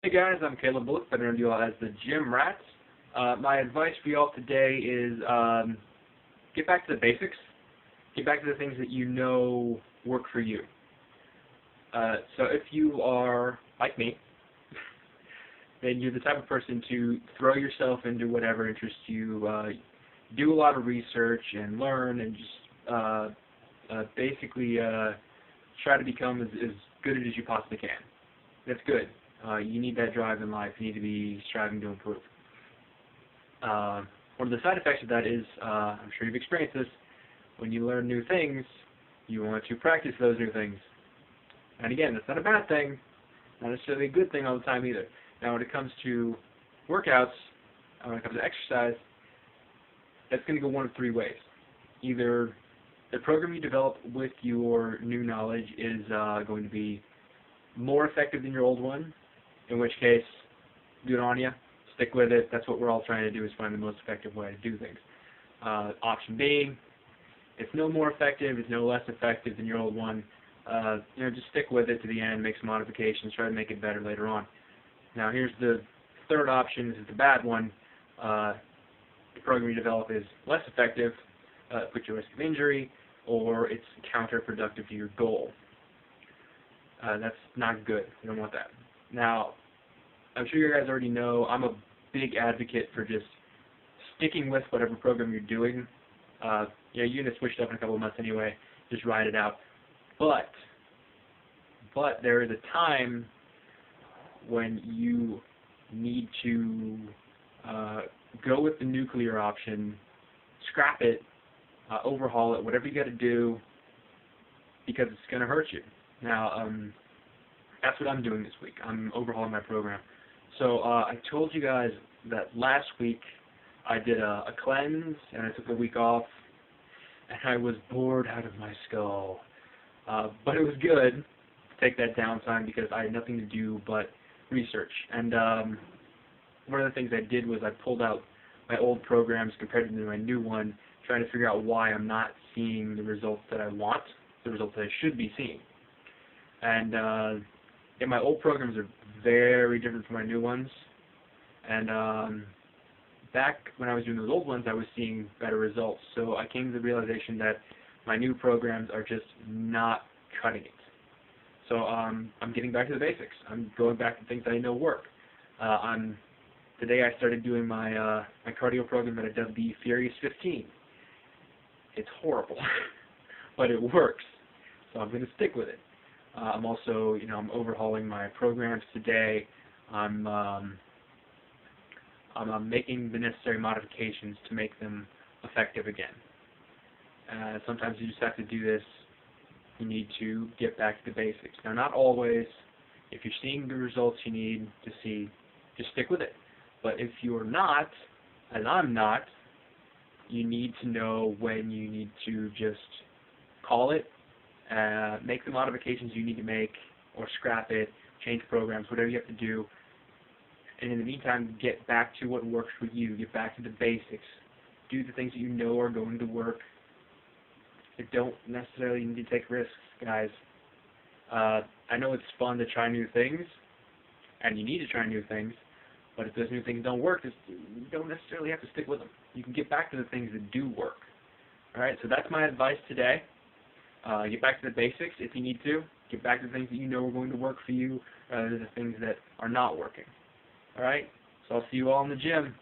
Hey guys, I'm Caleb Bullock, better known to you all as the Gym Rat. My advice for you all today is get back to the basics. Get back to the things that you know work for you. So if you are like me, then you're the type of person to throw yourself into whatever interests you, do a lot of research and learn and just basically try to become as good as you possibly can. That's good. You need that drive in life. You need to be striving to improve. One of the side effects of that is, I'm sure you've experienced this, when you learn new things, you want to practice those new things. And again, that's not a bad thing, not necessarily a good thing all the time either. Now when it comes to workouts, when it comes to exercise, that's going to go one of three ways. Either the program you develop with your new knowledge is going to be more effective than your old one, in which case, good on you, stick with it. That's what we're all trying to do, is find the most effective way to do things. Option B, it's no more effective, it's no less effective than your old one. Just stick with it to the end, make some modifications, try to make it better later on. Now here's the third option. This is the bad one. The program you develop is less effective, puts you at risk of injury, or it's counterproductive to your goal. That's not good. You don't want that. Now, I'm sure you guys already know I'm a big advocate for just sticking with whatever program you're doing. You're going to switch it up in a couple of months anyway. Just ride it out. But there is a time when you need to go with the nuclear option, scrap it, overhaul it, whatever you got to do, because it's going to hurt you. Now, that's what I'm doing this week. I'm overhauling my program. So I told you guys that last week I did a cleanse, and I took a week off, and I was bored out of my skull. But it was good to take that downtime because I had nothing to do but research. And one of the things I did was I pulled out my old programs, compared them to my new one, trying to figure out why I'm not seeing the results that I want, the results that I should be seeing. And my old programs are very different from my new ones. And back when I was doing those old ones, I was seeing better results. So I came to the realization that my new programs are just not cutting it. So I'm getting back to the basics. I'm going back to things that I know work. Today I started doing my my cardio program that I dubbed the Furious 15. It's horrible, but it works. So I'm going to stick with it. I'm also, I'm overhauling my programs today. I'm making the necessary modifications to make them effective again. Sometimes you just have to do this. You need to get back to the basics. Now, not always. If you're seeing the results you need to see, just stick with it. But if you're not, as I'm not, you need to know when you need to just call it, make the modifications you need to make, or scrap it, change programs, whatever you have to do. And in the meantime, get back to what works for you. Get back to the basics. Do the things that you know are going to work. You don't necessarily need to take risks, guys. I know it's fun to try new things, and you need to try new things, but if those new things don't work, you don't necessarily have to stick with them. You can get back to the things that do work. Alright, so that's my advice today. Get back to the basics if you need to. Get back to the things that you know are going to work for you rather than the things that are not working. Alright, so I'll see you all in the gym.